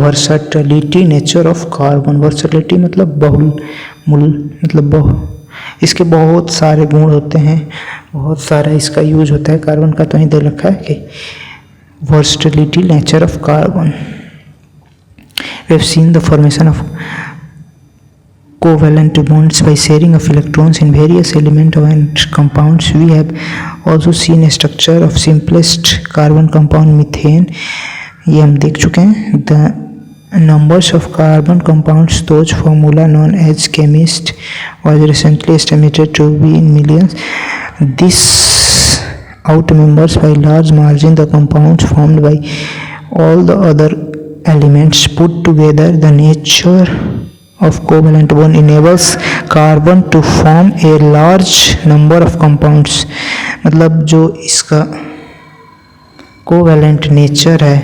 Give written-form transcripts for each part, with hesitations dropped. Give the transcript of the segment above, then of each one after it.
Versatility nature of carbon. Versatility मतलब इसके बहुत सारे गुण होते हैं, बहुत सारा इसका यूज होता है कार्बन का। तो ही दे रखा है कि versatility nature of carbon. We have seen the formation of covalent bonds by sharing of electrons in various elements and compounds. We have also seen a structure of simplest carbon compound methane. ये हम देख चुके हैं। The numbers of carbon compounds, those formula known as chemist, was recently estimated to be in millions. This outnumbers by large margin the compounds formed by all the other elements put together. The nature of covalent bond enables carbon to form a large number of compounds. मतलब जो इसका covalent nature है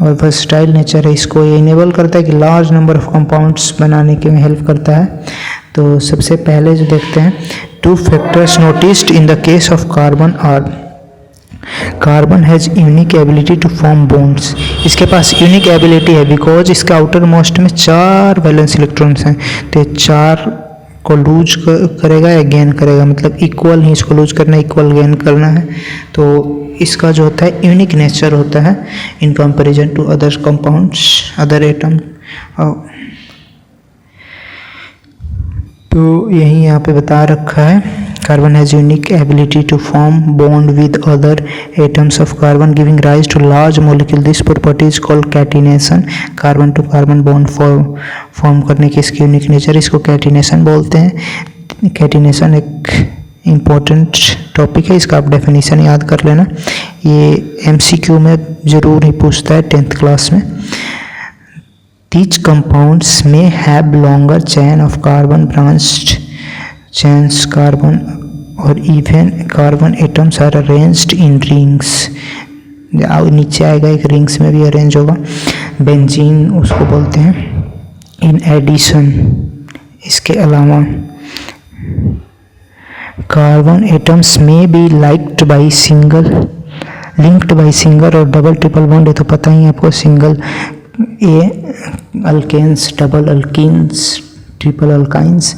और versatile nature है, इसको ये enable करता है कि लार्ज नंबर ऑफ कंपाउंड्स बनाने के में हेल्प करता है। तो सबसे पहले जो देखते हैं, 2 factors noticed in the case of carbon are carbon has unique ability to form bonds. इसके पास यूनिक एबिलिटी है बिकॉज इसका आउटर मोस्ट में 4 वैलेंस इलेक्ट्रॉन्स हैं। तो 4 को लूज करेगा या गेन करेगा, मतलब इक्वल ही इसको लूज करना, इक्वल गेन करना है। तो इसका जो होता है यूनिक नेचर होता है in comparison to other compounds, other atom. तो यही यहाँ पे बता रखा है, carbon has unique ability to form bond with other atoms of carbon giving rise to large molecule. This property is called catenation. carbon to carbon bond form करने की इसकी यूनिक नेचर, इसको कैटिनेशन बोलते हैं। कैटिनेशन एक important topic है, इसका आप डेफिनेशन याद कर लेना। ये MCQ में ज़रूर ही पूछता है 10th क्लास में। These compounds may have longer chain of carbon branched chains carbon or even carbon atoms are arranged in rings. नीचे आएगा एक रिंग्स में भी अरेंज होगा, बेंजीन उसको बोलते हैं। इन एडिशन, इसके अलावा कार्बन एटम्स में बी लिंक्ड बाई सिंगल और डबल ट्रिपल बॉन्ड है तो पता ही आपको, single alkanes, double alkenes, triple alkynes.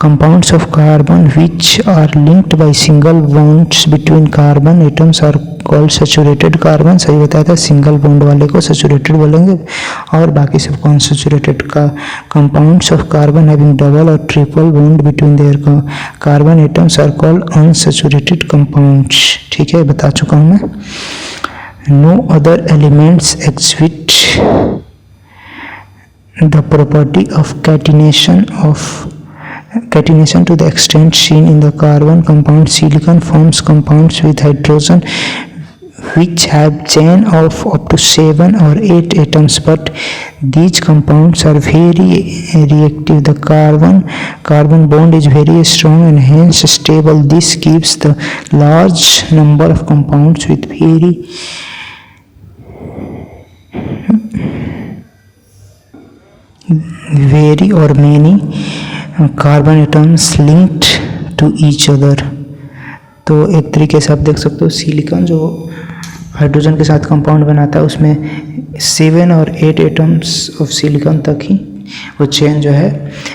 Compounds of carbon which are linked by single bonds between carbon atoms are called saturated carbon। सही बताया था, सिंगल बॉन्ड वाले को सैचुरेटेड बोलेंगे और बाकी सबको अनसैचुरेटेड का। Compounds of carbon having double or triple bond between their carbon atoms are called unsaturated compounds। ठीक है, बता चुका हूँ मैं। No other elements exhibit the property of catenation to the extent seen in the carbon compound. Silicon forms compounds with hydrogen which have chain of up to 7 or 8 atoms, but these compounds are very reactive. The carbon bond is very strong and hence stable. This gives the large number of compounds with very or many carbon atoms linked to each other. तो एक तरीके से आप देख सकते हो, silicon जो hydrogen के साथ कंपाउंड बनाता है उसमें 7 और 8 एटम्स ऑफ सिलिकॉन तक ही वो चेन जो है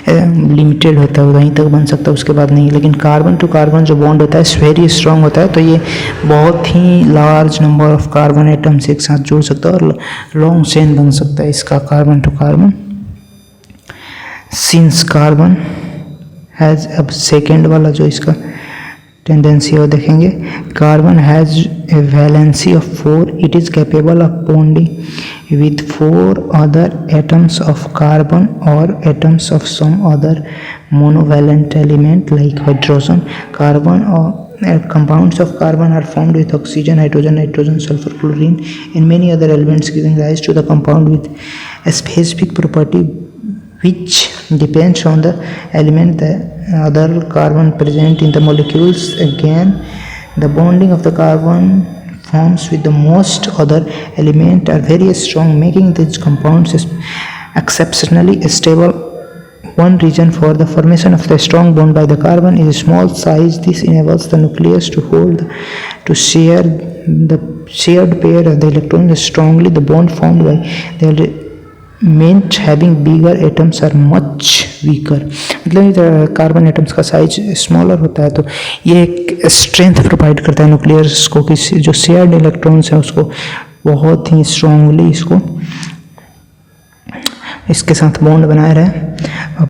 लिमिटेड होता है, वहीं तक बन सकता है, उसके बाद नहीं। लेकिन कार्बन टू कार्बन जो बॉन्ड होता है वेरी स्ट्रांग होता है, तो ये बहुत ही large number of carbon atoms एक साथ जोड़ सकता है और लॉन्ग चेन बन सकता है इसका carbon to carbon. Since carbon has, अब सेकेंड वाला जो इसका टेंडेंसी है वो देखेंगे। Carbon has a valency of 4, it is capable of bonding with 4 other atoms of carbon और atoms of some other monovalent element like hydrogen. Carbon और compounds of carbon are formed with oxygen, hydrogen, nitrogen, sulfur, chlorine and many other elements giving rise to the compound with a specific property which depends on the element the other carbon present in the molecules. Again, the bonding of the carbon forms with the most other element are very strong, making these compounds exceptionally stable. One reason for the formation of the strong bond by the carbon is small size. This enables the nucleus to hold to share the shared pair of the electrons strongly. The bond formed by the meant having bigger atoms are much weaker, मतलब carbon atoms का size smaller होता है तो ये एक strength provide करता है nucleus को कि जो शेयर्ड इलेक्ट्रॉन्स है उसको बहुत ही स्ट्रांगली इसके साथ बॉन्ड बनाए रहे।